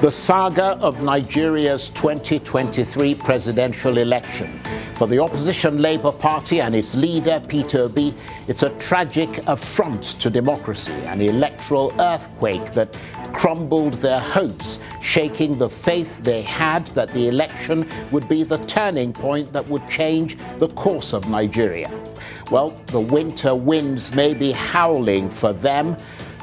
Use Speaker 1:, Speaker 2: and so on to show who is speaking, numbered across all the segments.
Speaker 1: The saga of Nigeria's 2023 presidential election. For the opposition Labour Party and its leader, Peter Obi, it's a tragic affront to democracy, an electoral earthquake that crumbled their hopes, shaking the faith they had that the election would be the turning point that would change the course of Nigeria. Well, the winter winds may be howling for them,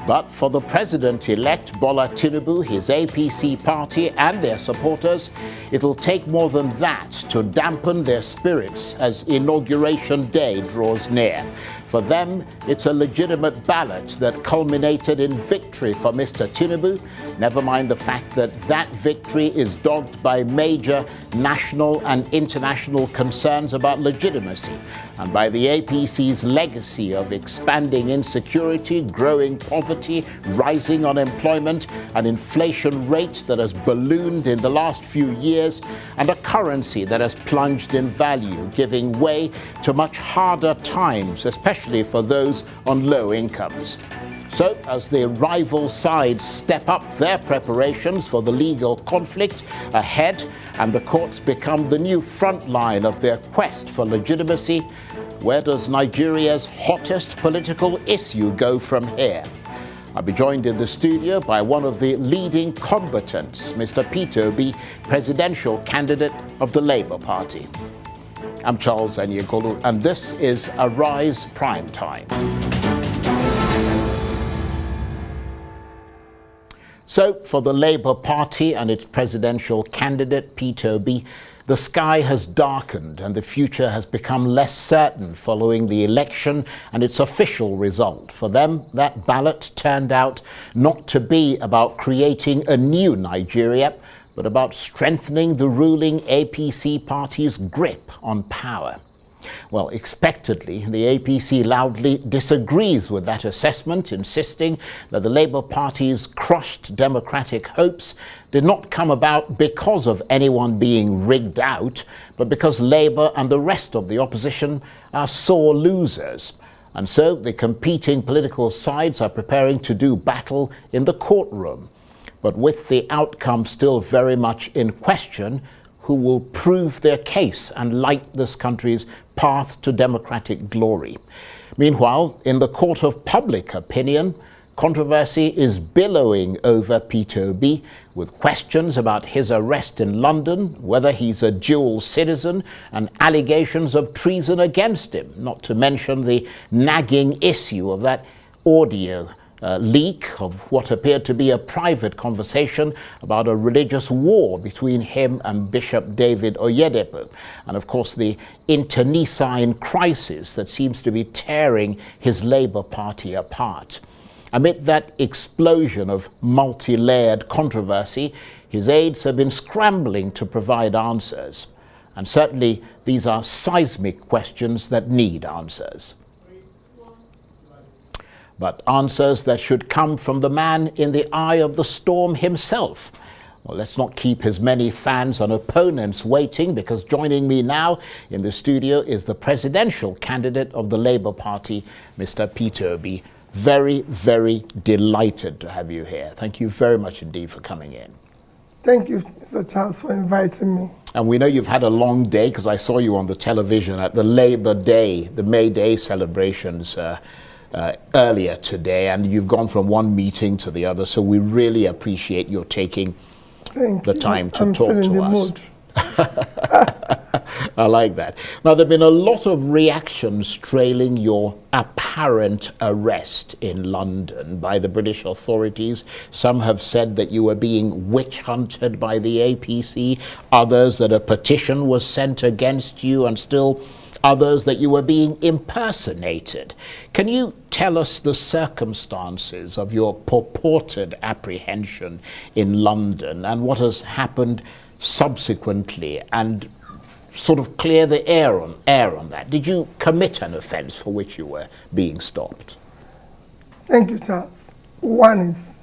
Speaker 1: but for the president-elect Bola Tinubu, his APC party and their supporters, it'll take more than that to dampen their spirits as Inauguration Day draws near. For them, it's a legitimate ballot that culminated in victory for Mr. Tinubu, never mind the fact that that victory is dogged by major national and international concerns about legitimacy, and by the APC's legacy of expanding insecurity, growing poverty, rising unemployment, an inflation rate that has ballooned in the last few years, and a currency that has plunged in value, giving way to much harder times, especially for those on low incomes. So, as the rival sides step up their preparations for the legal conflict ahead, and the courts become the new front line of their quest for legitimacy, where does Nigeria's hottest political issue go from here? I'll be joined in the studio by one of the leading combatants, Mr. Peter Obi, presidential candidate of the Labour Party. I'm Charles Enyekolu, and this is Arise Prime Time. So, for the Labour Party and its presidential candidate, Peter Obi, the sky has darkened and the future has become less certain following the election and its official result. For them, that ballot turned out not to be about creating a new Nigeria, but about strengthening the ruling APC party's grip on power. Well, expectedly, the APC loudly disagrees with that assessment, insisting that the Labour Party's crushed democratic hopes did not come about because of anyone being rigged out, but because Labour and the rest of the opposition are sore losers. And so the competing political sides are preparing to do battle in the courtroom. But with the outcome still very much in question, who will prove their case and light this country's path to democratic glory? Meanwhile, in the court of public opinion, controversy is billowing over Peter Obi, with questions about his arrest in London, whether he's a dual citizen, and allegations of treason against him, not to mention the nagging issue of that audio leak of what appeared to be a private conversation about a religious war between him and Bishop David Oyedepo, and of course the internecine crisis that seems to be tearing his Labour Party apart. Amid that explosion of multi-layered controversy, his aides have been scrambling to provide answers, and certainly these are seismic questions that need answers. But answers that should come from the man in the eye of the storm himself. Well, let's not keep his many fans and opponents waiting, because joining me now in the studio is the presidential candidate of the Labour Party, Mr. Peter Obi. Very, very delighted to have you here. Thank you very much indeed for coming in.
Speaker 2: Thank you, Mr. Charles, for inviting me. And
Speaker 1: we know you've had a long day, because I saw you on the television at the Labour Day, the May Day celebrations earlier today, and you've gone from one meeting to the other, so we really appreciate your taking the time to talk to us. I like that. Now, there have been a lot of reactions trailing your apparent arrest in London by the British authorities. Some have said that you were being witch hunted by the APC, others that a petition was sent against you, and still others that you were being impersonated. Can you tell us the circumstances of your purported apprehension in London and what has happened subsequently, and sort of clear the air on that? Did you commit an offence for which you were being stopped?
Speaker 2: Thank you, Charles. One is,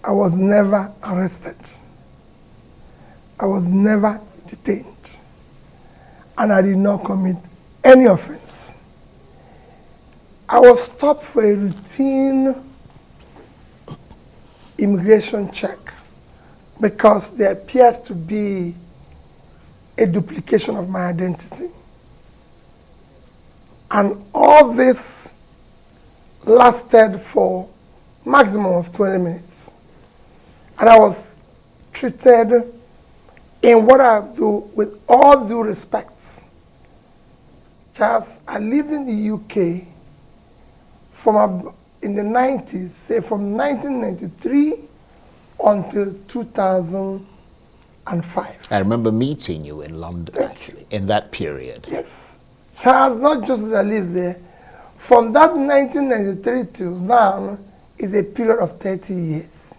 Speaker 2: I was never arrested. I was never detained. And I did not commit any offense. I was stopped for a routine immigration check because there appears to be a duplication of my identity. And all this lasted for maximum of 20 minutes. And I was treated in what I do with all due respect. Charles, I lived in the UK in the 90s, say from 1993 until 2005.
Speaker 1: I remember meeting you in London, actually, in that period.
Speaker 2: Yes. Charles, not just that I lived there, from that 1993 till now is a period of 30 years.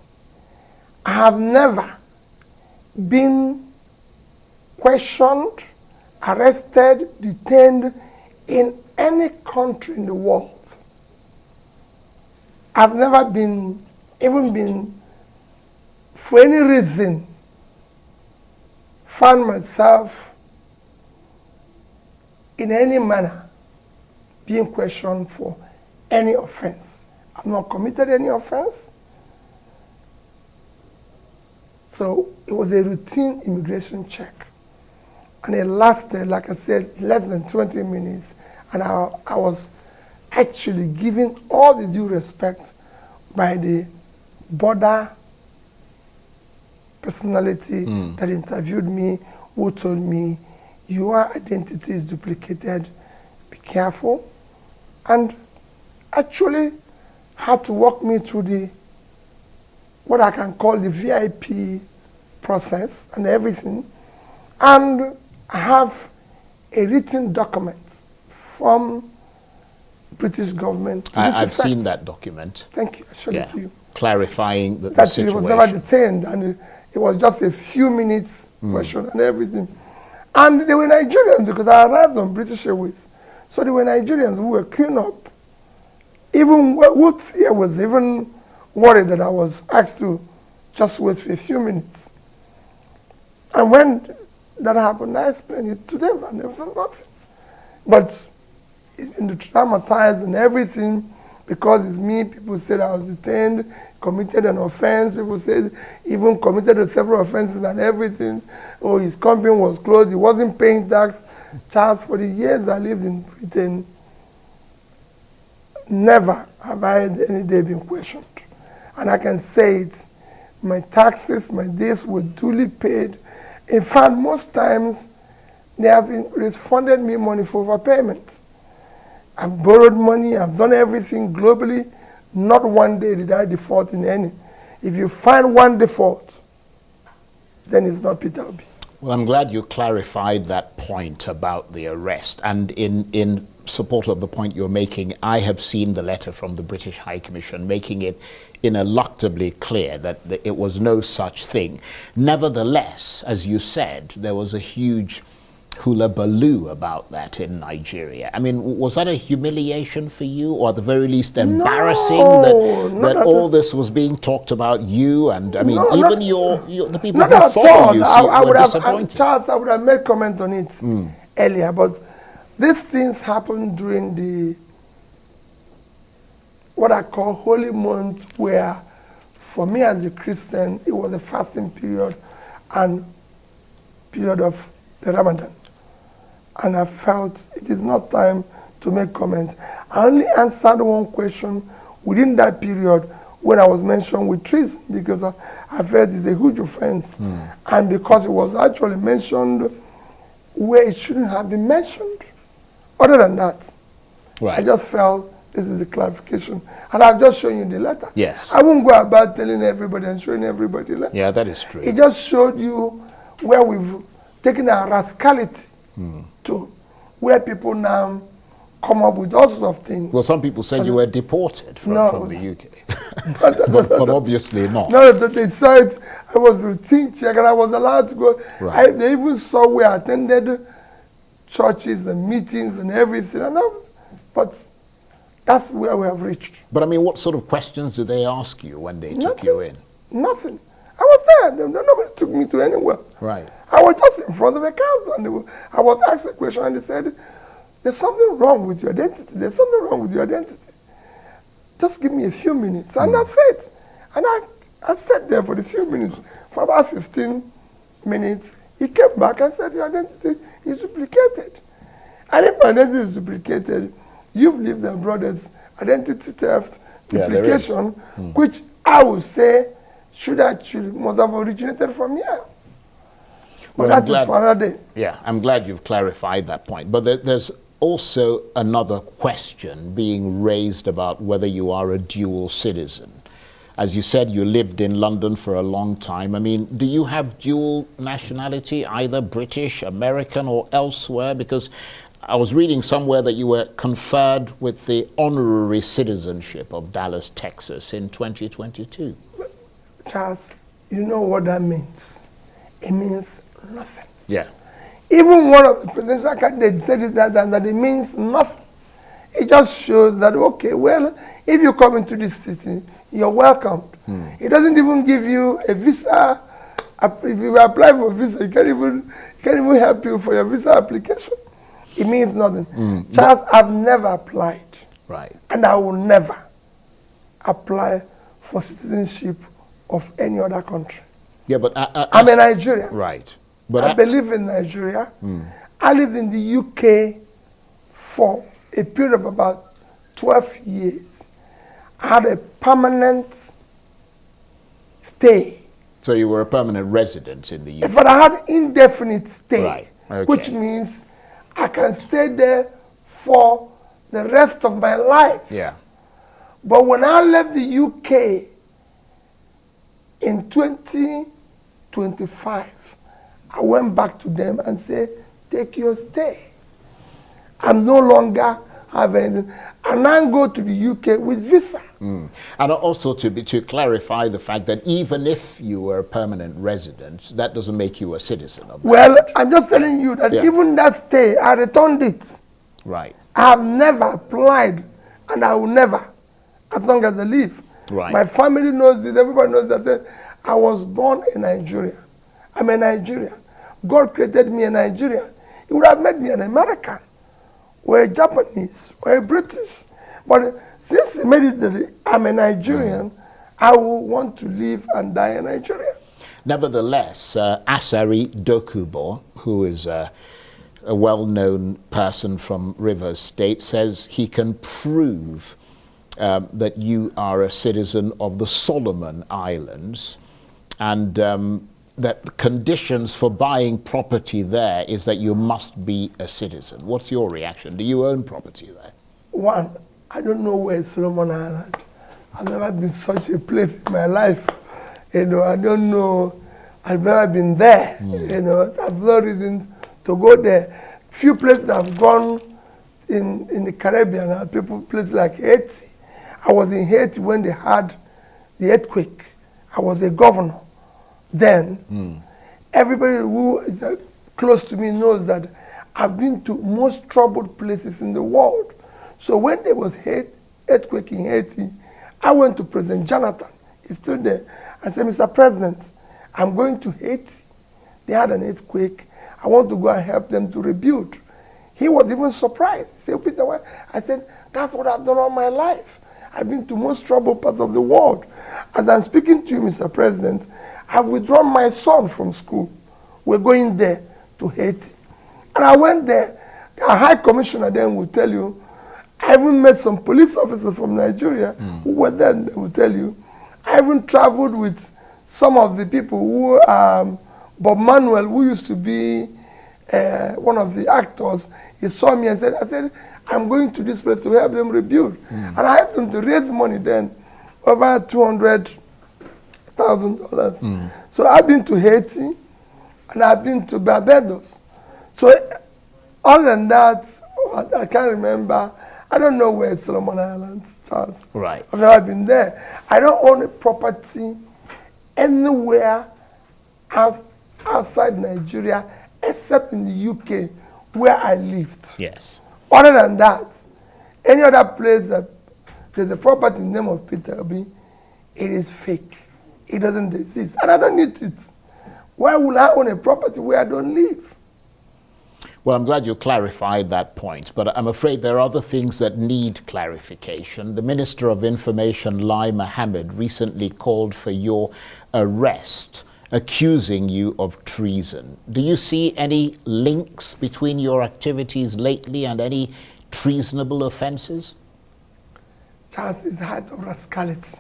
Speaker 2: I have never been questioned, arrested, detained in any country in the world. I've never been, for any reason, found myself in any manner being questioned for any offense. I've not committed any offense. So it was a routine immigration check. And it lasted, like I said, less than 20 minutes. And I was actually given all the due respect by the border personality that interviewed me, who told me, your identity is duplicated, be careful. And actually had to walk me through what I can call the VIP process and everything. And I have a written document from British government.
Speaker 1: I've seen that document.
Speaker 2: Thank you. I showed it to you.
Speaker 1: Clarifying the situation.
Speaker 2: He was never detained, and it was just a few minutes question and everything. And they were Nigerians because I arrived on British Airways. So they were Nigerians who were queuing up. Even Woods here was even worried that I was asked to just wait for a few minutes. And when that happened, I explained it to them, and there was nothing. But it's been traumatized and everything because it's me. People said I was detained, committed an offense. People said even committed several offenses and everything. Oh, his company was closed. He wasn't paying tax. Charles, for the years I lived in Britain, never have I had any day been questioned. And I can say it, my taxes, my days were duly paid. In fact, most times they have refunded me money for overpayment. I've borrowed money, I've done everything globally. Not one day did I default in any. If you find one default, then it's not Peter Obi.
Speaker 1: Well, I'm glad you clarified that point about the arrest. And in support of the point you're making, I have seen the letter from the British High Commission making it ineluctably clear that it was no such thing. Nevertheless, as you said, there was a huge hullabaloo about that in Nigeria. I mean, was that a humiliation for you, or at the very least embarrassing that all this was being talked about you, and I mean, even the people who follow you were disappointed?
Speaker 2: Charles, I would have made comment on it earlier, but these things happened during what I call holy month, where for me as a Christian, it was a fasting period and period of the Ramadan. And I felt it is not time to make comments. I only answered one question within that period when I was mentioned with treason, because I felt it's a huge offense. And because it was actually mentioned where it shouldn't have been mentioned. Other than that, I just felt this is the clarification. And I've just shown you the letter.
Speaker 1: Yes.
Speaker 2: I won't go about telling everybody and showing everybody the letter.
Speaker 1: Yeah, that is true.
Speaker 2: It just showed you where we've taken our rascality to, where people now come up with all sorts of things.
Speaker 1: Well, some people said you were deported from the UK. but obviously not.
Speaker 2: No, they said I was routine check and I was allowed to go.
Speaker 1: Right.
Speaker 2: They even saw where I attended churches and meetings and everything. But that's where we have reached.
Speaker 1: But I mean, what sort of questions did they ask you when they took you in?
Speaker 2: Nothing. I was there. Nobody took me to anywhere.
Speaker 1: Right.
Speaker 2: I was just in front of a counter, and I was asked a question, and they said, there's something wrong with your identity. There's something wrong with your identity. Just give me a few minutes, and that's it. And I sat there for a few minutes. For about 15 minutes, he came back and said, your identity is duplicated. And if my identity is duplicated, you've lived abroad as identity theft, duplication, which I would say must have originated from here. But
Speaker 1: Well,
Speaker 2: that is for another day.
Speaker 1: Yeah, I'm glad you've clarified that point. But there's also another question being raised about whether you are a dual citizen. As you said, you lived in London for a long time. I mean, do you have dual nationality, either British, American, or elsewhere? Because I was reading somewhere that you were conferred with the honorary citizenship of Dallas, Texas in 2022.
Speaker 2: Charles, you know what that means? It means nothing.
Speaker 1: Yeah.
Speaker 2: Even one of the presidential candidates said that it means nothing. It just shows that, okay, well, if you come into this city, you're welcomed. It doesn't even give you a visa. If you apply for a visa, it can't even help you for your visa application. It means nothing. Charles, I've never applied.
Speaker 1: Right.
Speaker 2: And I will never apply for citizenship of any other country.
Speaker 1: Yeah, but
Speaker 2: I'm a Nigerian.
Speaker 1: Right.
Speaker 2: But I believe in Nigeria. I lived in the UK for a period of about 12 years. I had a permanent stay.
Speaker 1: So you were a permanent resident in the UK?
Speaker 2: But I had indefinite stay,
Speaker 1: Right. Okay.
Speaker 2: which means I can stay there for the rest of my life.
Speaker 1: Yeah.
Speaker 2: But when I left the UK in 2025, I went back to them and said, take your stay. I'm no longer having, and I go to the UK with visa.
Speaker 1: And also to clarify the fact that even if you were a permanent resident, that doesn't make you a citizen of that
Speaker 2: Well,
Speaker 1: country.
Speaker 2: I'm just telling you that
Speaker 1: Yeah.
Speaker 2: even that stay, I returned it.
Speaker 1: Right.
Speaker 2: I have never applied, and I will never, as long as I live.
Speaker 1: Right.
Speaker 2: My family knows this, everybody knows that. I was born in Nigeria. I'm a Nigerian. God created me a Nigerian. He would have made me an American, or a Japanese, or a British. But since he made it that I'm a Nigerian, I will want to live and die in Nigeria.
Speaker 1: Nevertheless, Asari Dokubo, who is a well-known person from Rivers State, says he can prove that you are a citizen of the Solomon Islands, and that the conditions for buying property there is that you must be a citizen. What's your reaction? Do you own property there?
Speaker 2: One, I don't know where is Solomon Island. I've never been such a place in my life. You know, I don't know. I've never been there. You know, I've no reason to go there. Few places I've gone in the Caribbean are places like Haiti. I was in Haiti when they had the earthquake. I was a governor then. Everybody who is close to me knows that I've been to most troubled places in the world. So when there was earthquake in Haiti, I went to President Jonathan. He's still there. I said, Mr. President, I'm going to Haiti. They had an earthquake. I want to go and help them to rebuild. He was even surprised. He said, Peter, why? I said, that's what I've done all my life. I've been to most troubled parts of the world. As I'm speaking to you, Mr. President, I've withdrawn my son from school. We're going there to Haiti. And I went there. A high commissioner then will tell you, I even met some police officers from Nigeria who were there, and they will tell you. I even traveled with some of the people who, Bob Manuel, who used to be one of the actors, he saw me and said, I'm going to this place to help them rebuild. And I helped them to raise money then, over $200,000. So I've been to Haiti, and I've been to Barbados. So other than that, I can't remember. I don't know where Solomon Islands, Charles.
Speaker 1: Right.
Speaker 2: I've never been there. I don't own a property anywhere outside Nigeria, except in the UK, where I lived.
Speaker 1: Yes.
Speaker 2: Other than that, any other place that there's a property in the name of Peter Obi, it is fake. It doesn't exist. And I don't need it. Why would I own a property where I don't live?
Speaker 1: Well, I'm glad you clarified that point, but I'm afraid there are other things that need clarification. The Minister of Information, Lai Mohammed, recently called for your arrest, accusing you of treason. Do you see any links between your activities lately and any treasonable offences?
Speaker 2: Charles is the height of rascality.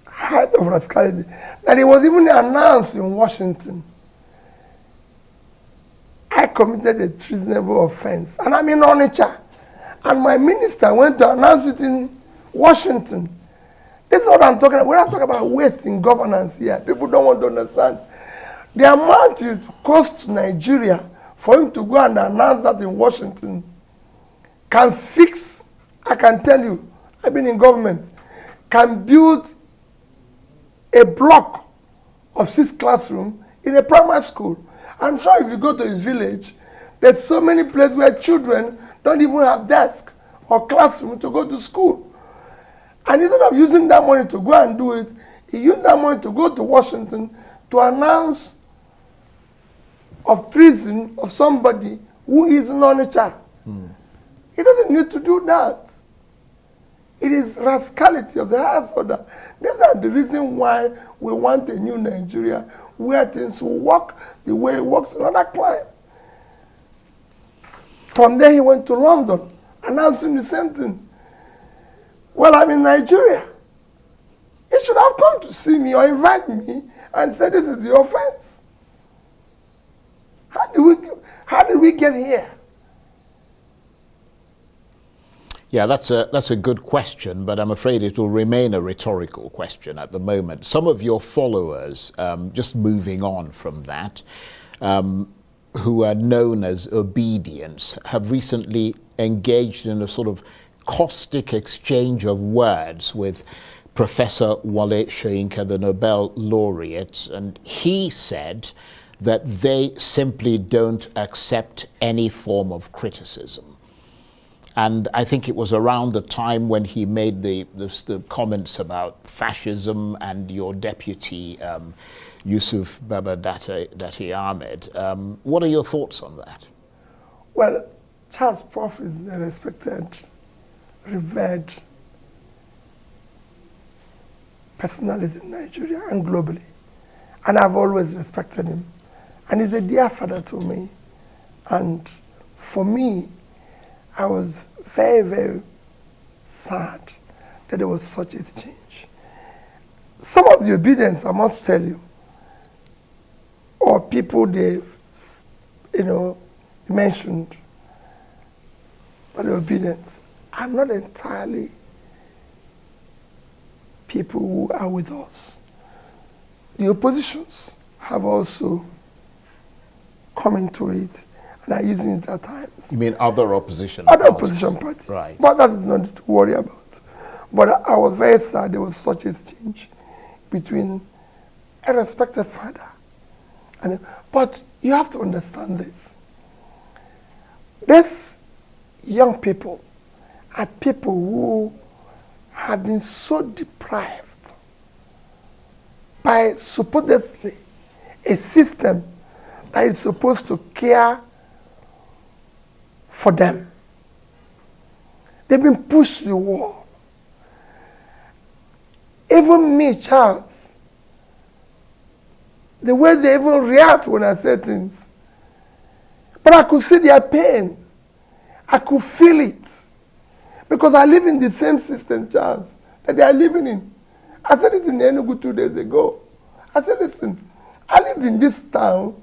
Speaker 2: Height of rascality. That it was even announced in Washington. I committed a treasonable offense, and I'm in Onitsha. And my minister went to announce it in Washington. This is what I'm talking about. We're not talking about waste in governance here. People don't want to understand. The amount it costs Nigeria for him to go and announce that in Washington can fix, I can tell you, I've been in government, can build a block of 6 classrooms in a primary school. I'm sure if you go to his village, there's so many places where children don't even have desk or classroom to go to school. And instead of using that money to go and do it, he used that money to go to Washington to announce of treason of somebody who is in Onitsha. He doesn't need to do that. It is rascality of the highest order. These are the reason why we want a new Nigeria where things will work the way it works in other climes. From there he went to London, announcing the same thing. Well, I'm in Nigeria. He should have come to see me or invite me and say this is the offense. How did we get here?
Speaker 1: Yeah, that's a good question, but I'm afraid it will remain a rhetorical question at the moment. Some of your followers, just moving on from that, who are known as obedience, have recently engaged in a sort of caustic exchange of words with Professor Wale Soyinka, the Nobel laureate, and he said that they simply don't accept any form of criticism. And I think it was around the time when he made the comments about fascism and your deputy, Yusuf Baba Dati Ahmed. What are your thoughts on that?
Speaker 2: Well, Charles Prof is a respected, revered personality in Nigeria and globally. And I've always respected him. And he's a dear father to me. And for me, I was very, very sad that there was such a change. Some of the obedience, I must tell you, or people they, mentioned that the obedience are not entirely people who are with us. The oppositions have also come into it and are using it at times.
Speaker 1: You mean other opposition
Speaker 2: Other
Speaker 1: parties?
Speaker 2: opposition parties.
Speaker 1: Right.
Speaker 2: But that is not to worry about. But I was very sad there was such a change between a respected father but you have to understand this. These young people are people who have been so deprived by supposedly a system that is supposed to care for them. They've been pushed to the wall. Even me, Charles, the way they even react when I say things. But I could see their pain. I could feel it. Because I live in the same system, Charles, that they are living in. I said it in Enugu 2 days ago. I said, listen, I lived in this town.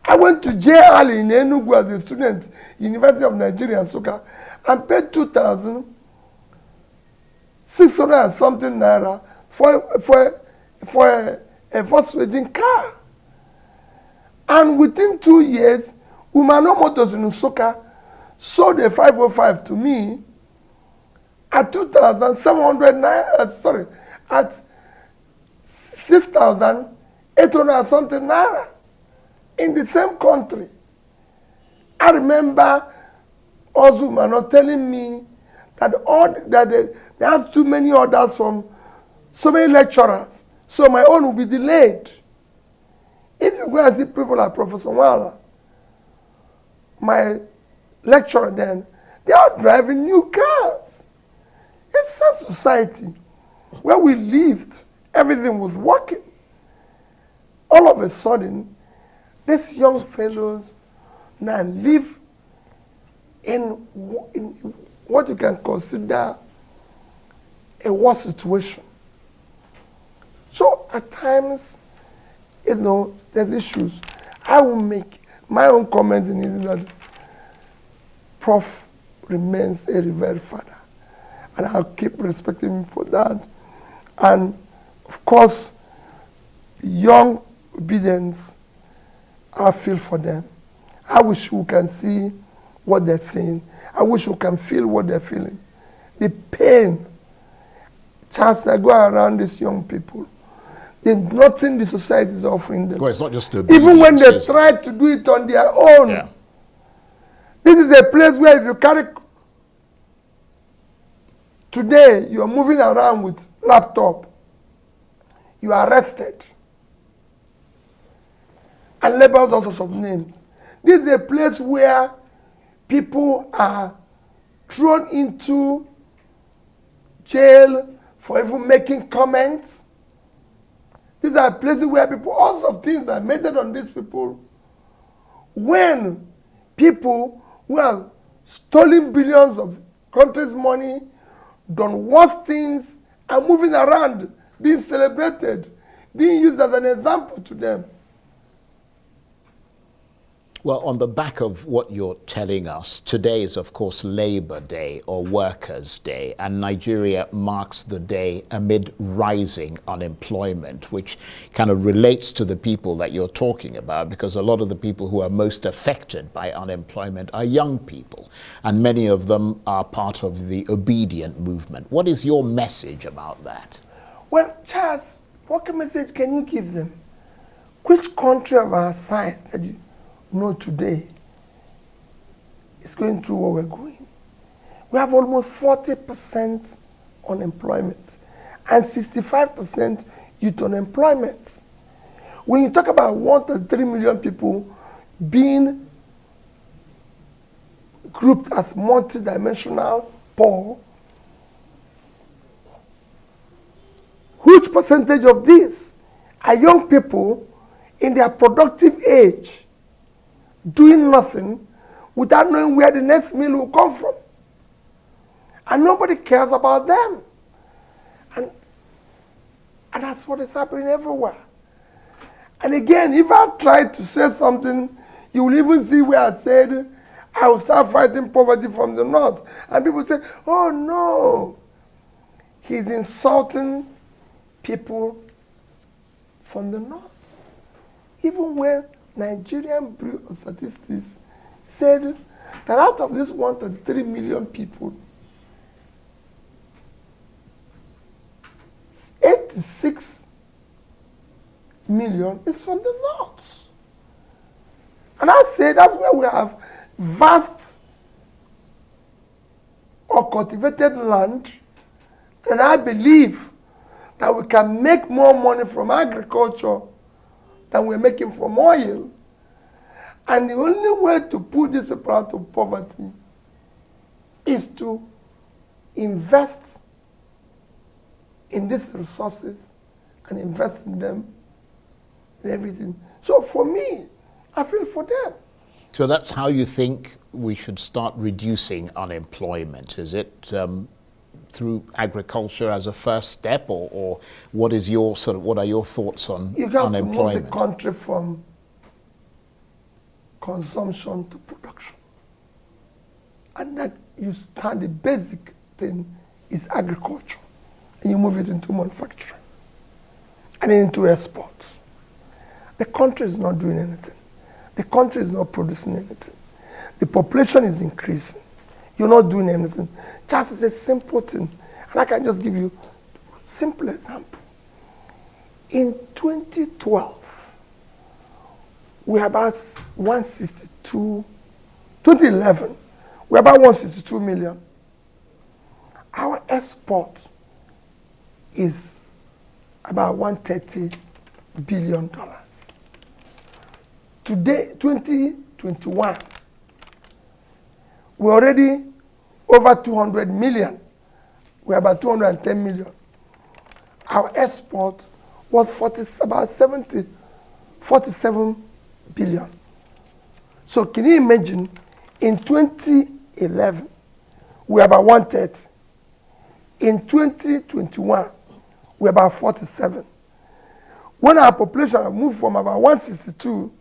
Speaker 2: I went to JL in Enugu as a student, University of Nigeria, Nsukka, and paid 2,600 and something naira for a Volkswagen car. And within 2 years, Umano Motors in Nsukka sold a 505 to me at 2,700 naira, at 6,800 and something naira in the same country. I remember Ozumano telling me that they have too many orders from so many lecturers, so my own will be delayed. If you go and see people like Professor Wala, my lecturer then, they are driving new cars. It's some society where we lived, everything was working. All of a sudden, these young fellows now live in what you can consider a war situation. So at times, there's issues. I will make my own comment in it that Prof remains a revered father, and I'll keep respecting him for that. And of course, the young obedience, I feel for them. I wish we can see what they're saying. I wish we can feel what they're feeling. The pain, chance I go around these young people, there's nothing the society is offering them.
Speaker 1: Well, it's not just
Speaker 2: even when they try to do it on their own.
Speaker 1: Yeah.
Speaker 2: This is a place where if you carry today, you're moving around with laptop, you are arrested and labeled all sorts of names. This is a place where people are thrown into jail for even making comments. These are places where people, all sorts of things are meted on these people. When people who have stolen billions of country's money, done worse things, are moving around, being celebrated, being used as an example to them.
Speaker 1: Well, on the back of what you're telling us, today is, of course, Labor Day or Workers' Day, and Nigeria marks the day amid rising unemployment, which kind of relates to the people that you're talking about, because a lot of the people who are most affected by unemployment are young people, and many of them are part of the obedient movement. What is your message about that?
Speaker 2: Well, Charles, what message can you give them? Which country of our size that you know today is going through what we're going? We have almost 40% unemployment and 65% youth unemployment. When you talk about 1.3 million people being grouped as multidimensional poor, huge percentage of these are young people in their productive age, doing nothing without knowing where the next meal will come from. And nobody cares about them. And that's what is happening everywhere. And again, if I try to say something, you will even see where I said, I will start fighting poverty from the north. And people say, oh no, he's insulting people from the north. Even when Nigerian Bureau of Statistics said that out of this 133 million people, 86 million is from the north. And I say that's where we have vast or cultivated land, and I believe that we can make more money from agriculture than we're making from oil. And the only way to put this people out of poverty is to invest in these resources and invest in them in everything. So for me, I feel for them.
Speaker 1: So that's how you think we should start reducing unemployment, is it? Through agriculture as a first step, or what is your what are your thoughts on
Speaker 2: you have
Speaker 1: unemployment?
Speaker 2: to move the country from consumption to production. And that you start, the basic thing is agriculture. And you move it into manufacturing. And then into exports. The country is not doing anything. The country is not producing anything. The population is increasing. You're not doing anything. Just as a simple thing. And I can just give you a simple example. In 2012, we are about 162, 2011, we're about 162 million. Our export is about $130 billion. Today, 2021, We're already over 200 million. We're about 210 million. Our export was about 47 billion. So can you imagine, in 2011, we're about 130. In 2021, we're about 47. When our population moved from about 162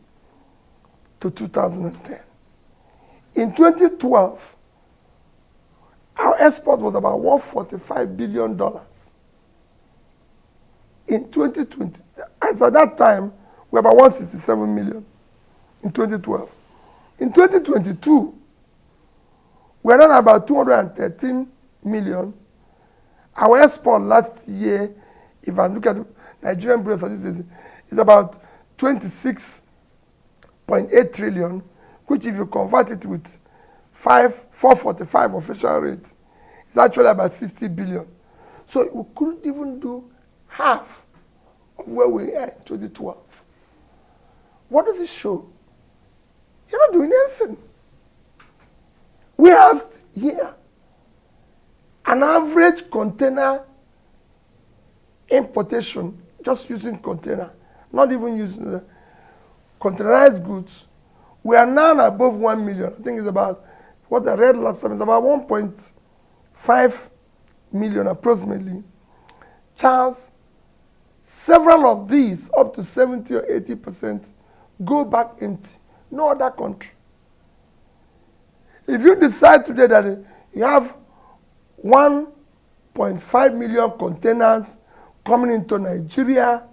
Speaker 2: to 2010. In 2012, our export was about $145 billion. In 2020, as at that time, we were about 167 million in 2012. In 2022, we are at about 213 million. Our export last year, if I look at Nigerian Bureau of Statistics, is about 26.8 trillion, which if you convert it with 445 official rate, it's actually about 60 billion. So we couldn't even do half of where we are in 2012. What does it show? You're not doing anything. We have here an average container importation, just using container, not even using the containerized goods. We are now above 1 million. I think it's about, what I read last time, it's about 1.5 million approximately. Charles, several of these, up to 70 or 80%, go back empty. No other country. If you decide today that you have 1.5 million containers coming into Nigeria,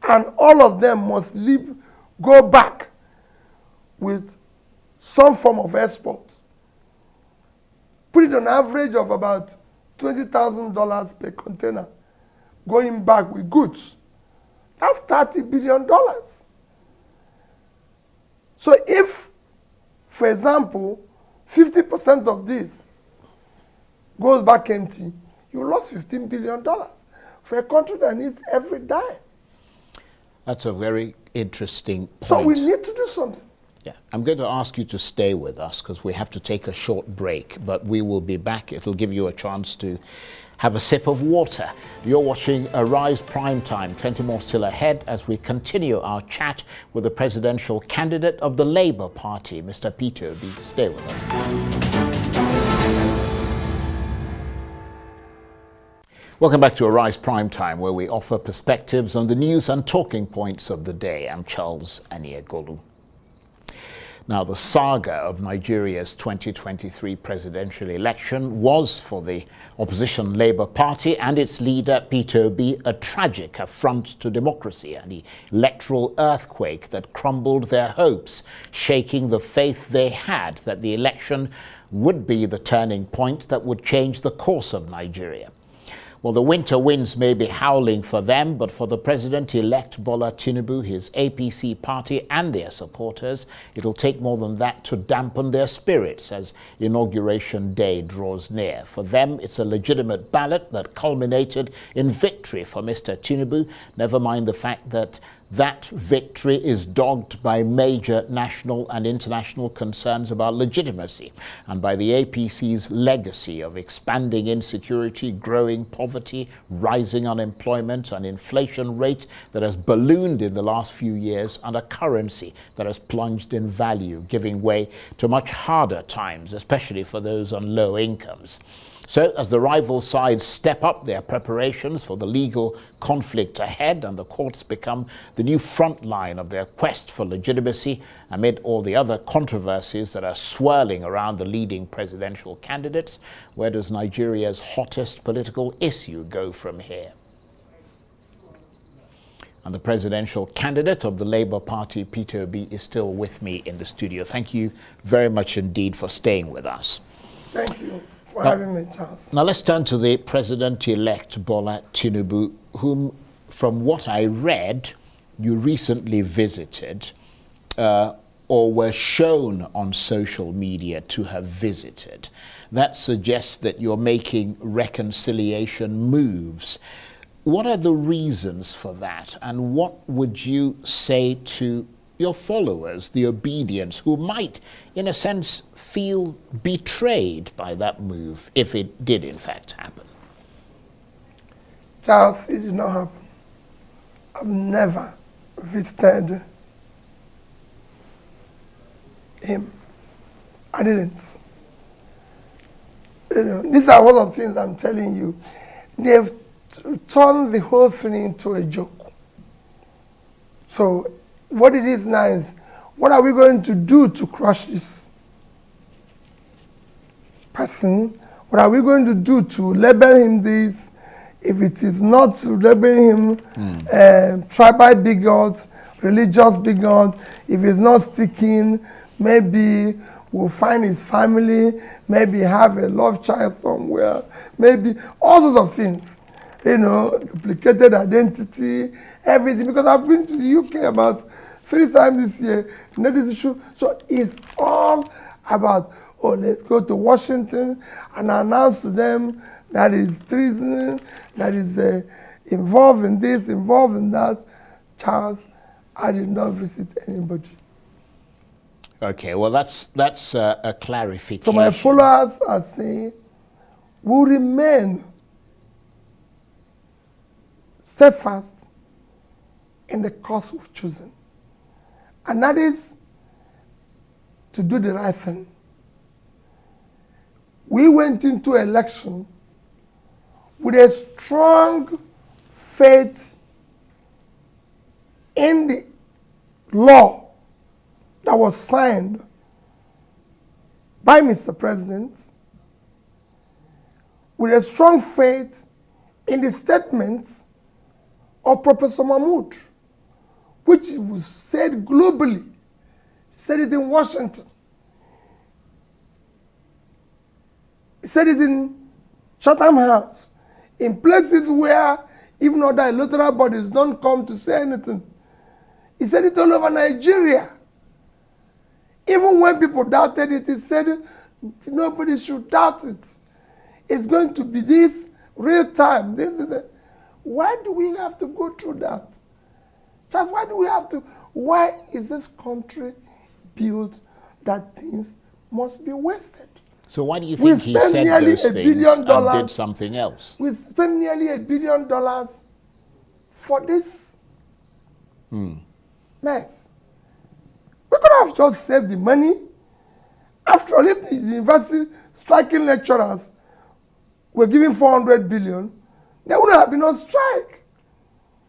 Speaker 2: and all of them must go back with some form of export, put it on average of about $20,000 per container going back with goods. That's $30 billion. So if, for example, 50% of this goes back empty, you lost $15 billion for a country that needs every dime.
Speaker 1: That's a very interesting point.
Speaker 2: So we need to do something.
Speaker 1: Yeah, I'm going to ask you to stay with us because we have to take a short break, but we will be back. It'll give you a chance to have a sip of water. You're watching Arise Primetime. 20 more still ahead as we continue our chat with the presidential candidate of the Labour Party, Mr. Peter Obi. Stay with us. Welcome back to Arise Primetime, where we offer perspectives on the news and talking points of the day. I'm Charles Aniegolu. Now, the saga of Nigeria's 2023 presidential election was, for the opposition Labour Party and its leader, Peter Obi, a tragic affront to democracy, an electoral earthquake that crumbled their hopes, shaking the faith they had that the election would be the turning point that would change the course of Nigeria. Well, the winter winds may be howling for them, but for the president-elect Bola Tinubu, his APC party and their supporters, it'll take more than that to dampen their spirits as Inauguration Day draws near. For them, it's a legitimate ballot that culminated in victory for Mr. Tinubu, never mind the fact that that victory is dogged by major national and international concerns about legitimacy and by the APC's legacy of expanding insecurity, growing poverty, rising unemployment, an inflation rate that has ballooned in the last few years, and a currency that has plunged in value, giving way to much harder times, especially for those on low incomes. So as the rival sides step up their preparations for the legal conflict ahead and the courts become the new front line of their quest for legitimacy amid all the other controversies that are swirling around the leading presidential candidates, where does Nigeria's hottest political issue go from here? And the presidential candidate of the Labour Party, Peter Obi, is still with me in the studio. Thank you very much indeed for staying with us.
Speaker 2: Thank you for having me, Charles.
Speaker 1: Now let's turn to the president-elect Bola Tinubu, whom, from what I read, you recently visited or were shown on social media to have visited. That suggests that you're making reconciliation moves. What are the reasons for that, and what would you say to your followers, the obedience, who might, in a sense, feel betrayed by that move, if it did in fact happen?
Speaker 2: Charles, it did not happen. I've never visited him. I didn't. You know, these are one of the things I'm telling you. They've turned the whole thing into a joke. So what it is now is, what are we going to do to crush this person? What are we going to do to label him this? If it is not to label him tribal bigot, religious bigot, if it's not sticking, maybe we'll find his family, maybe have a love child somewhere, maybe all sorts of things. You know, duplicated identity, everything. Because I've been to the UK about 3 times this year, not this issue. So it's all about, oh, let's go to Washington and announce to them that is treason, that is involved in this, involved in that. Charles, I did not visit anybody.
Speaker 1: Okay, well, that's a clarification.
Speaker 2: So my followers are saying, will remain steadfast in the course we've chosen. And that is to do the right thing. We went into election with a strong faith in the law that was signed by Mr. President, with a strong faith in the statements of Professor Mahmoud, which was said globally, said it in Washington, said it in Chatham House, in places where even other electoral bodies don't come to say anything. He said it all over Nigeria. Even when people doubted it, he said nobody should doubt it. It's going to be this real time. Why do we have to go through that? Just why do we have to? Why is this country built that things must be wasted?
Speaker 1: So why do you think he said those things and did something else?
Speaker 2: We spent nearly $1 billion for this mess. We could have just saved the money. After all, if the university striking lecturers were giving 400 billion, there wouldn't have been no strike.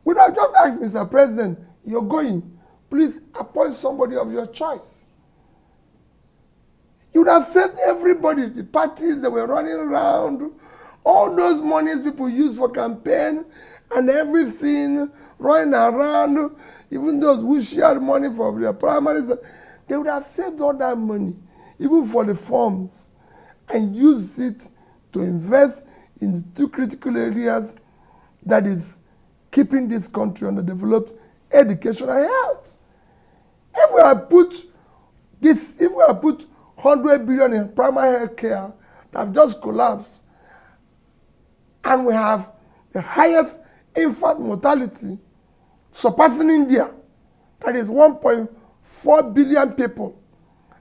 Speaker 2: We'd have just asked Mr. President, you're going, please appoint somebody of your choice. You would have saved everybody, the parties that were running around, all those monies people use for campaign and everything, running around, even those who shared money for their primaries, they would have saved all that money, even for the forms, and use it to invest in the 2 critical areas that is keeping this country underdeveloped: education and health. If we have put 100 billion in primary health care that have just collapsed, and we have the highest infant mortality, surpassing India, that is 1.4 billion people.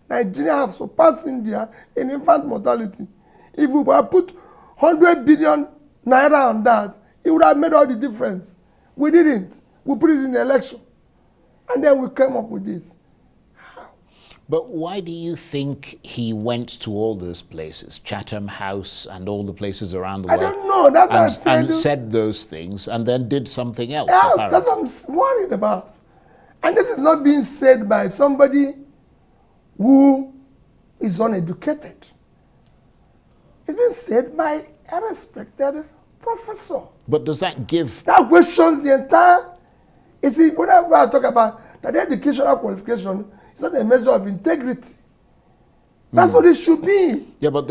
Speaker 2: Nigeria have surpassed India in infant mortality. If we had put 100 billion naira on that, it would have made all the difference. We didn't. We put it in the election. And then we came up with this.
Speaker 1: But why do you think he went to all those places, Chatham House and all the places around the world?
Speaker 2: I don't know. That's what
Speaker 1: and said those things and then did something else?
Speaker 2: Yes, that's what I'm worried about. And this is not being said by somebody who is uneducated. It's being said by a respected professor.
Speaker 1: But does that give...
Speaker 2: That questions the entire... You see, whenever I talk about that educational qualification, it's not a measure of integrity. That's what it should be.
Speaker 1: Yeah, but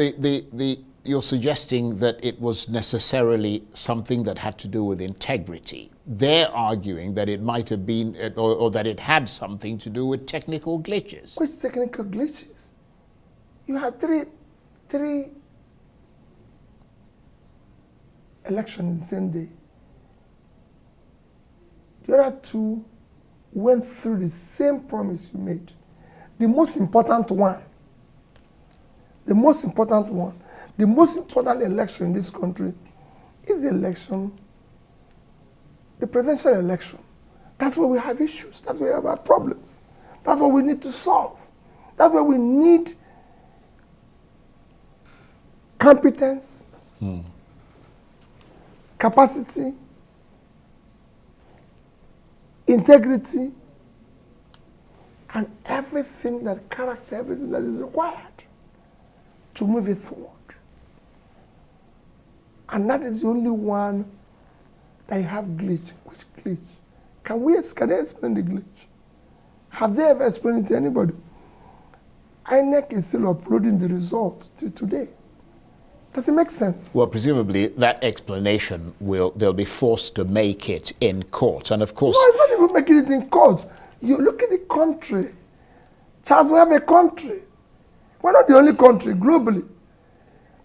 Speaker 1: you're suggesting that it was necessarily something that had to do with integrity. They're arguing that it might have been, or that it had something to do with technical glitches.
Speaker 2: Which technical glitches? You had three elections the same day. The other 2 went through the same promise you made. The most important one, the most important election in this country is the election, the presidential election. That's where we have issues. That's where we have our problems. That's what we need to solve. That's where we need competence, capacity, integrity, and everything that is required to move it forward. And that is the only one that you have glitch. Which glitch? Can they explain the glitch? Have they ever explained it to anybody? INEC is still uploading the results till today. Does it make sense?
Speaker 1: Well, presumably that explanation they'll be forced to make it in court. And of course...
Speaker 2: No, it's not even making it in court. You look at the country. Charles, we have a country. We're not the only country globally.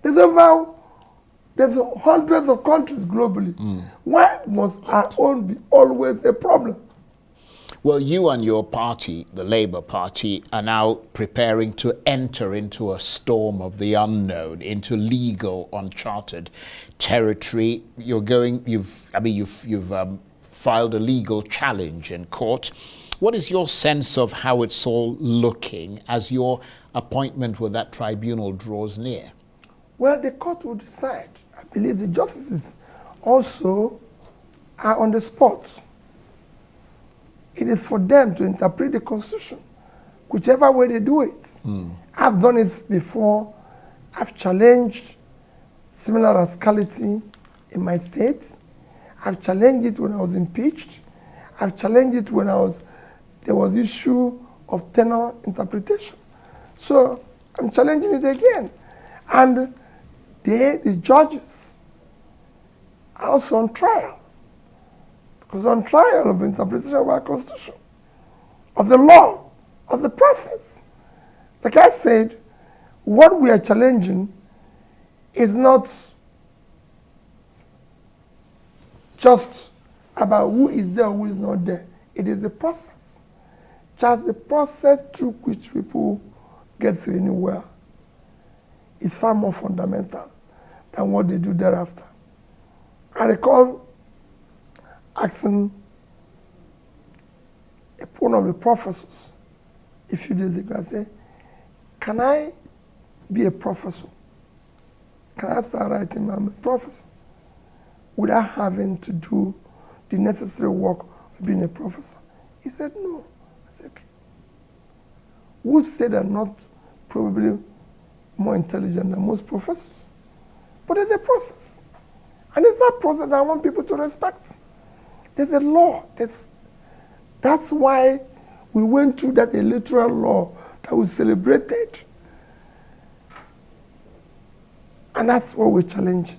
Speaker 2: There's hundreds of countries globally. Why must our own be always a problem?
Speaker 1: Well, you and your party, the Labour Party, are now preparing to enter into a storm of the unknown, into legal, uncharted territory. You've filed a legal challenge in court. What is your sense of how it's all looking as your appointment with that tribunal draws near?
Speaker 2: Well, the court will decide. I believe the justices also are on the spot. It is for them to interpret the Constitution, whichever way they do it. I've done it before. I've challenged similar rascality in my state. I've challenged it when I was impeached. I've challenged it when there was issue of tenor interpretation. So I'm challenging it again. And the judges are also on trial. Because on trial of interpretation of our Constitution, of the law, of the process. Like I said, what we are challenging is not just about who is there or who is not there. It is the process. Just the process through which people get to anywhere is far more fundamental than what they do thereafter. I recall asking one of the professors a few days ago, I said, can I be a professor? Can I start writing I'm a professor without having to do the necessary work of being a professor? He said, no. I said, okay. Who said I'm not probably more intelligent than most professors? But there's a process. And it's that process that I want people to respect. There's a law. That's why we went through that electoral law that we celebrated. And that's what we're challenging.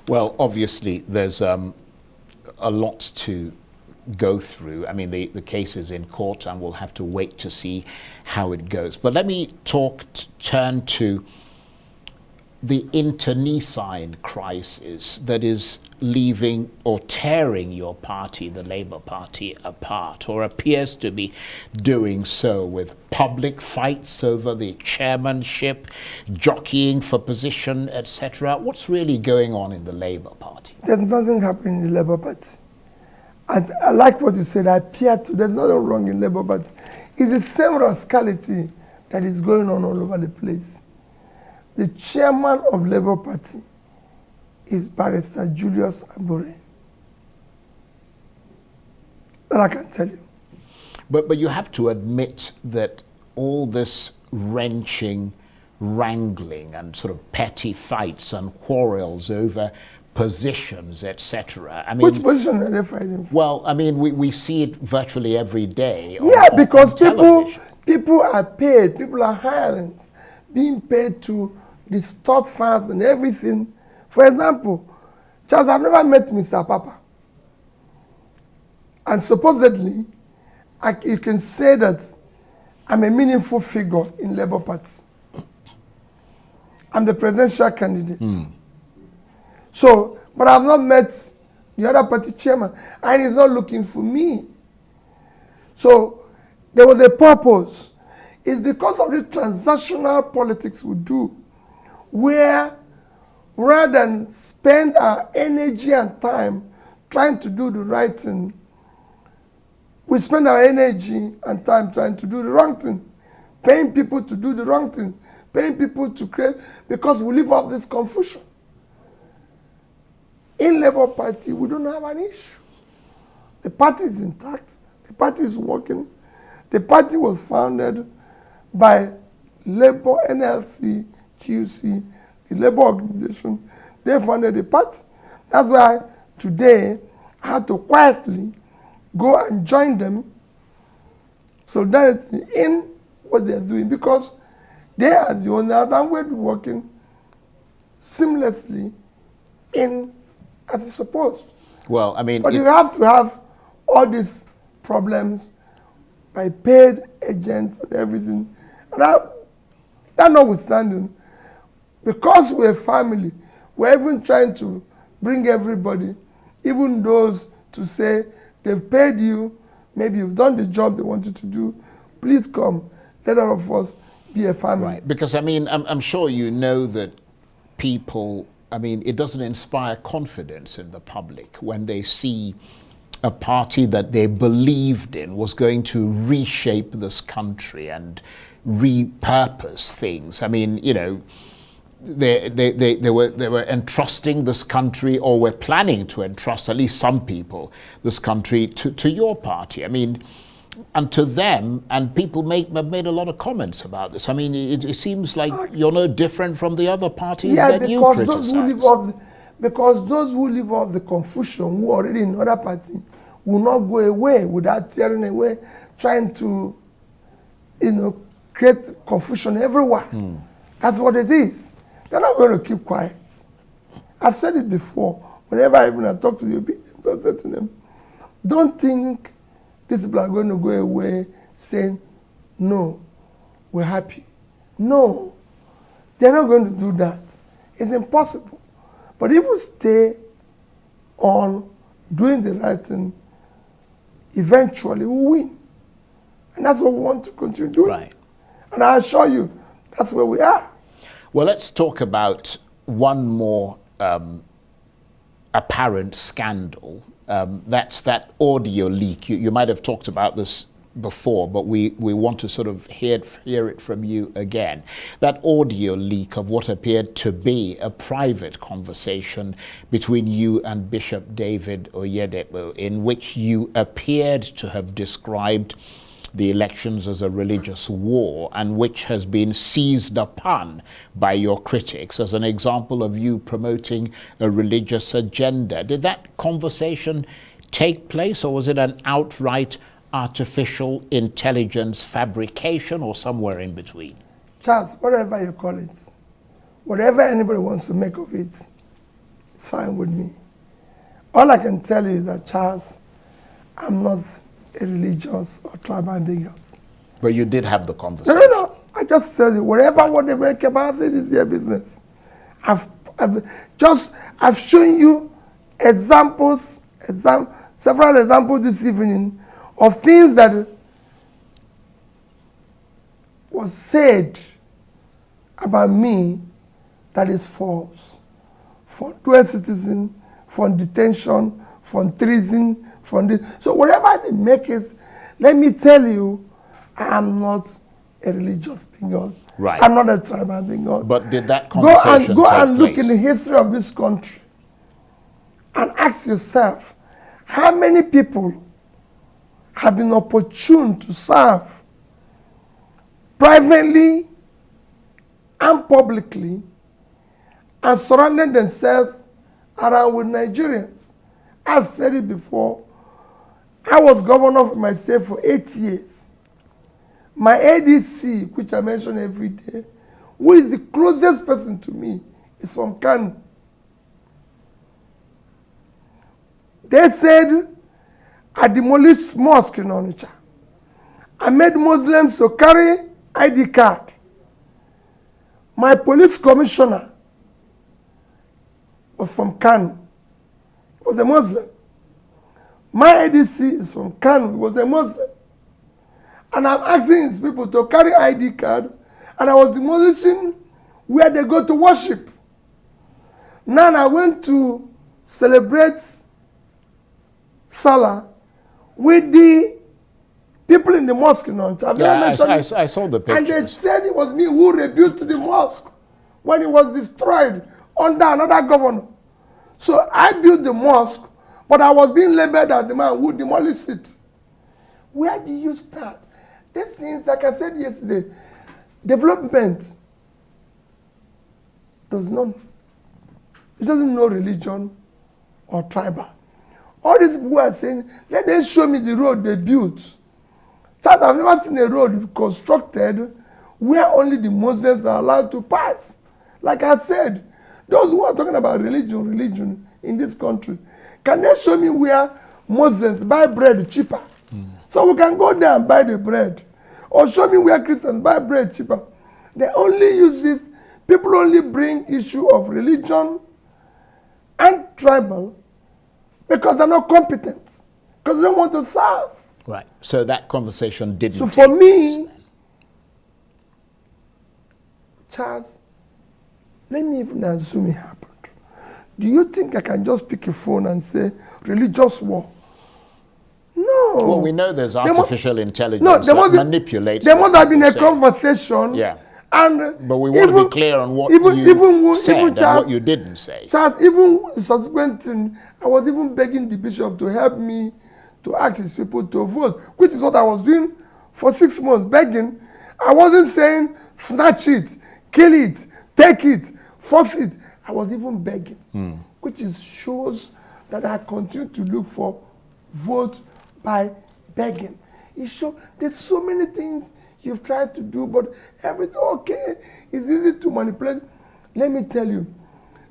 Speaker 1: Well, obviously, there's a lot to go through. I mean, the case is in court, and we'll have to wait to see how it goes. But let me turn to the internecine crisis that is leaving or tearing your party, the Labour Party, apart, or appears to be doing so, with public fights over the chairmanship, jockeying for position, etc. What's really going on in the Labour Party?
Speaker 2: There's nothing happening in the Labour Party. I like what you said. There's nothing wrong in Labour Party. It's the same rascality that is going on all over the place. The chairman of Labour Party is Barrister Julius Abure. That I can tell you.
Speaker 1: But you have to admit that all this wrenching, wrangling, and sort of petty fights and quarrels over positions, etc. I mean,
Speaker 2: which position are they fighting for?
Speaker 1: Well, I mean, we see it virtually every day.
Speaker 2: Because people are paid, people are hirelings, being paid to distort facts and everything. For example, Charles, I've never met Mr. Papa. And supposedly, you can say that I'm a meaningful figure in Labour Party. I'm the presidential candidate. So, but I've not met the other party chairman, and he's not looking for me. So there was a purpose. It's because of the transactional politics we do, where rather than spend our energy and time trying to do the right thing, we spend our energy and time trying to do the wrong thing, paying people to do the wrong thing, paying people to create, because we live off this confusion. In Labour Party, we don't have an issue. The party is intact. The party is working. The party was founded by Labour, NLC, TUC, the Labour organization. They founded the party. That's why today I had to quietly go and join them solidarity in what they're doing, because they are the owners and we're working seamlessly in as it's supposed.
Speaker 1: Well, I mean,
Speaker 2: but you have to have all these problems by paid agents and everything. And that notwithstanding, because we're a family, we're even trying to bring everybody, even those to say they've paid you, maybe you've done the job they wanted to do, please come, let all of us be a family.
Speaker 1: Right, because I mean, I'm sure you know that people, I mean, it doesn't inspire confidence in the public when they see a party that they believed in was going to reshape this country and repurpose things. I mean, you know, they were entrusting this country, or were planning to entrust, at least some people, this country to your party. I mean, and to them, and people have made a lot of comments about this. I mean, it seems like you're no different from the other parties that you criticize.
Speaker 2: Because those who live off the confusion, who are already in other party, will not go away without tearing away, trying to, you know, create confusion everywhere. That's what it is. They're not going to keep quiet. I've said it before. Whenever I talk to the opinions, I said to them, don't think these people are going to go away saying, no, we're happy. No, they're not going to do that. It's impossible. But if we stay on doing the right thing, eventually we'll win. And that's what we want to continue doing.
Speaker 1: Right.
Speaker 2: And I assure you, that's where we are.
Speaker 1: Well, let's talk about one more apparent scandal. That's that audio leak. You might have talked about this before, but we want to sort of hear it from you again. That audio leak of what appeared to be a private conversation between you and Bishop David Oyedepo, in which you appeared to have described the elections as a religious war, and which has been seized upon by your critics as an example of you promoting a religious agenda. Did that conversation take place, or was it an outright artificial intelligence fabrication, or somewhere in between?
Speaker 2: Charles, whatever you call it, whatever anybody wants to make of it, it's fine with me. All I can tell you is that, Charles, I'm not a religious or tribal bigot.
Speaker 1: But you did have the conversation.
Speaker 2: No. I just tell you, what they make about it is their business. I've shown you several examples this evening of things that was said about me that is false. For dual citizen, for detention, for treason, from this. So whatever they make it, let me tell you, I am not a religious bigot.
Speaker 1: Right.
Speaker 2: I'm not a tribal bigot.
Speaker 1: But did that conversation
Speaker 2: go and
Speaker 1: take
Speaker 2: look
Speaker 1: place?
Speaker 2: in the history of this country and ask yourself, how many people have been opportune to serve privately and publicly and surrounded themselves around with Nigerians? I've said it before. I was governor of my state for 8 years. My ADC, which I mention every day, who is the closest person to me, is from Kano. They said, I demolished mosque in Onitsha. I made Muslims to carry ID card. My police commissioner was from Kano. was a Muslim. My ADC is from Kano, he was a Muslim. And I'm asking his people to carry ID card, and I was demolishing where they go to worship. Now I went to celebrate Salah with the people in the mosque in Onitsha.
Speaker 1: Yeah, I saw the pictures.
Speaker 2: And they said it was me who rebuilt the mosque when it was destroyed under another governor. So I built the mosque, but I was being labeled as the man who demolished it. Where do you start? These things, like I said yesterday, development it doesn't know religion or tribal. All these people are saying, let them show me the road they built. Chad, I've never seen a road constructed where only the Muslims are allowed to pass. Like I said, those who are talking about religion in this country, can they show me where Muslims buy bread cheaper? So we can go there and buy the bread. Or show me where Christians buy bread cheaper. They only use this. People only bring issue of religion and tribal because they're not competent. Because they don't want to serve.
Speaker 1: Right. So that conversation didn't.
Speaker 2: So for me, Charles, let me even assume it happened. Do you think I can just pick a phone and say religious war? No.
Speaker 1: Well, we know there's artificial intelligence that manipulates.
Speaker 2: There must have been a conversation.
Speaker 1: Yeah.
Speaker 2: But
Speaker 1: we want to be clear on what you said and what you didn't say.
Speaker 2: Charles, even subsequent, I was even begging the bishop to help me to ask his people to vote, which is what I was doing for 6 months, begging. I wasn't saying snatch it, kill it, take it, force it. I was even begging, which shows that I continue to look for vote by begging. It shows there's so many things you've tried to do, but everything, okay, it's easy to manipulate. Let me tell you,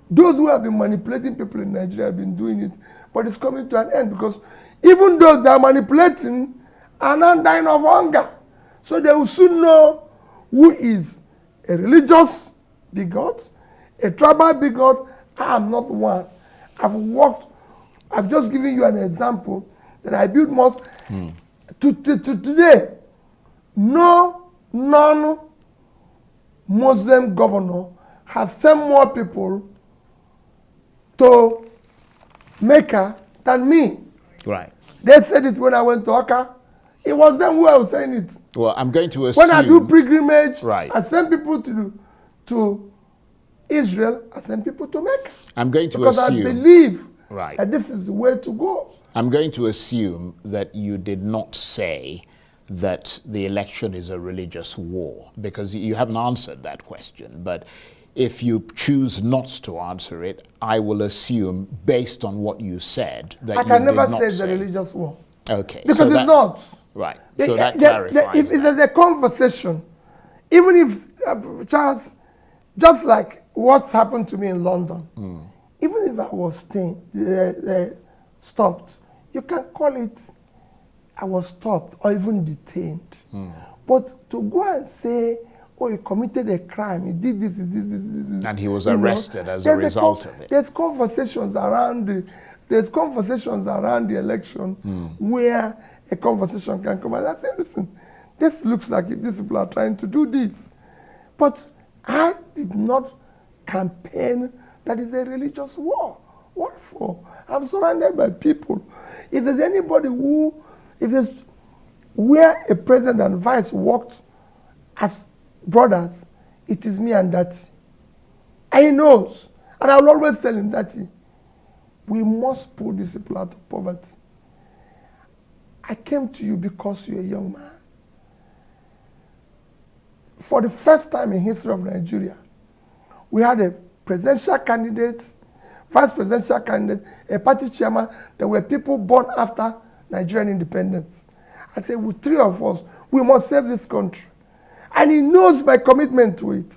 Speaker 2: those who have been manipulating people in Nigeria have been doing it, but it's coming to an end because even those that are manipulating are not dying of hunger. So they will soon know who is a religious bigot, a tribal bigot. I am not one. I've just given you an example that I built mosque. To today, no non-Muslim governor have sent more people to Mecca than me.
Speaker 1: Right.
Speaker 2: They said it when I went to Akka. It was them who I was saying it.
Speaker 1: Well, I'm going to assume...
Speaker 2: When I do pilgrimage,
Speaker 1: right,
Speaker 2: I send people to Israel, I send people to Mecca.
Speaker 1: I'm going to
Speaker 2: because
Speaker 1: assume...
Speaker 2: I believe
Speaker 1: right,
Speaker 2: that this is the way to go.
Speaker 1: I'm going to assume that you did not say that the election is a religious war, because you haven't answered that question. But if you choose not to answer it, I will assume, based on what you said, that
Speaker 2: I can never say it's a religious war.
Speaker 1: Okay.
Speaker 2: Because so it's not.
Speaker 1: Right. So that clarifies
Speaker 2: if there's a conversation, even if, Charles, just like what's happened to me in London, even if I was stopped, you can call it I was stopped or even detained. But to go and say, oh, he committed a crime, he did this,
Speaker 1: and he was arrested as a result of it.
Speaker 2: There's conversations around the election where a conversation can come and I say, listen, this looks like these people are trying to do this. But I did not campaign that is a religious war. What for? I'm surrounded by people. If there's anybody where a president and vice worked as brothers, it is me and Daddy. And he knows. And I will always tell him, Daddy, we must pull these people out of poverty. I came to you because you're a young man. For the first time in history of Nigeria, we had a presidential candidate, vice presidential candidate, a party chairman. There were people born after Nigerian independence. I said, with three of us, we must save this country. And he knows my commitment to it.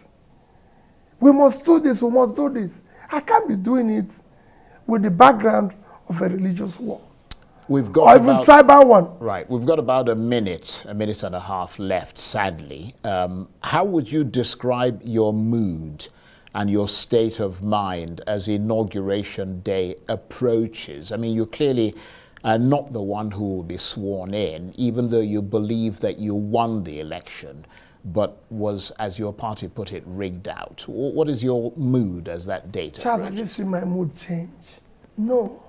Speaker 2: We must do this, we must do this. I can't be doing it with the background of a religious war.
Speaker 1: We've got
Speaker 2: or even tribal one.
Speaker 1: Right. We've got about a minute and a half left, sadly. How would you describe your mood and your state of mind as Inauguration Day approaches? I mean, you're clearly not the one who will be sworn in, even though you believe that you won the election, but was, as your party put it, rigged out. What is your mood as that date
Speaker 2: Charles,
Speaker 1: approaches?
Speaker 2: have you seen my mood change? No.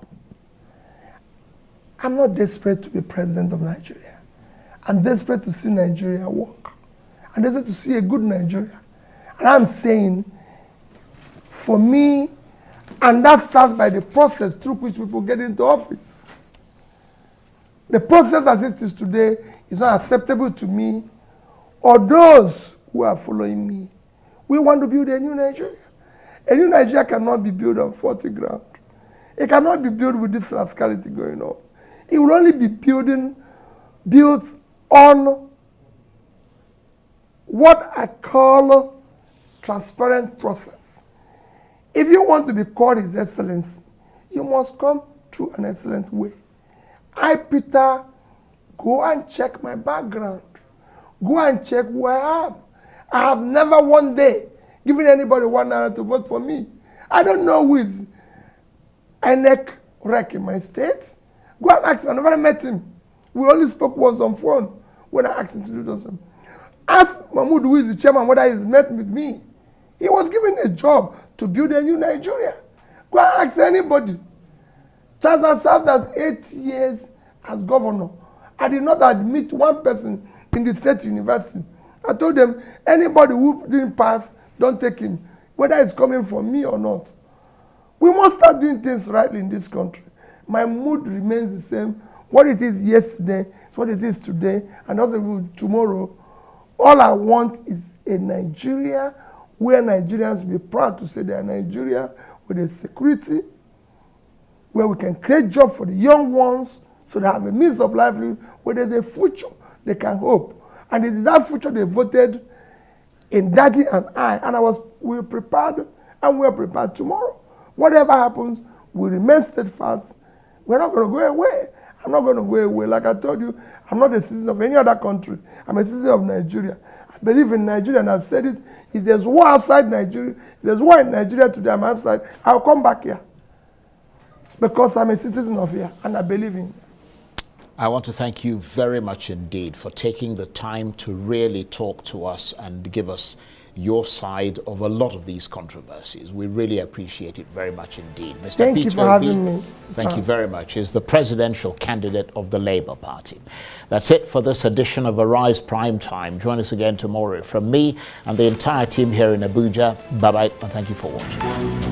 Speaker 2: I'm not desperate to be president of Nigeria. I'm desperate to see Nigeria work. I'm desperate to see a good Nigeria. And I'm saying, for me, and that starts by the process through which people get into office. The process as it is today is not acceptable to me or those who are following me. We want to build a new Nigeria. A new Nigeria cannot be built on faulty ground. It cannot be built with this rascality going on. It will only be built on what I call transparent process. If you want to be called His Excellency, you must come through an excellent way. I, Peter, go and check my background. Go and check who I am. I have never one day given anybody $1 to vote for me. I don't know who is INEC rec in my state. Go and ask him. I never met him. We only spoke once on phone when I asked him to do something. Ask Mahmoud, who is the chairman, whether he's met with me. He was given a job to build a new Nigeria. Go and ask anybody. Charles has served as 8 years as governor. I did not admit one person in the state university. I told them, anybody who didn't pass, don't take him, whether it's coming from me or not. We must start doing things rightly in this country. My mood remains the same. What it is yesterday is what it is today, and what it will be tomorrow. All I want is a Nigeria where Nigerians will be proud to say they are Nigeria, with a security, where we can create jobs for the young ones so they have a means of livelihood, where there's a future they can hope. And it is that future they voted in Daddy and I. And we were prepared, and we are prepared tomorrow. Whatever happens, we remain steadfast. We're not going to go away. I'm not going to go away. Like I told you, I'm not a citizen of any other country. I'm a citizen of Nigeria. I believe in Nigeria, and I've said it. If there's war outside Nigeria, if there's war in Nigeria today, I'm outside, I'll come back here. Because I'm a citizen of here, and I believe in it.
Speaker 1: I want to thank you very much indeed for taking the time to really talk to us and give us your side of a lot of these controversies. We really appreciate it very much indeed. Mr.
Speaker 2: Thank you for having me.
Speaker 1: Thank you very much. Is the presidential candidate of the Labour Party. That's it for this edition of Arise Prime Time. Join us again tomorrow. From me and the entire team here in Abuja, bye-bye, and thank you for watching.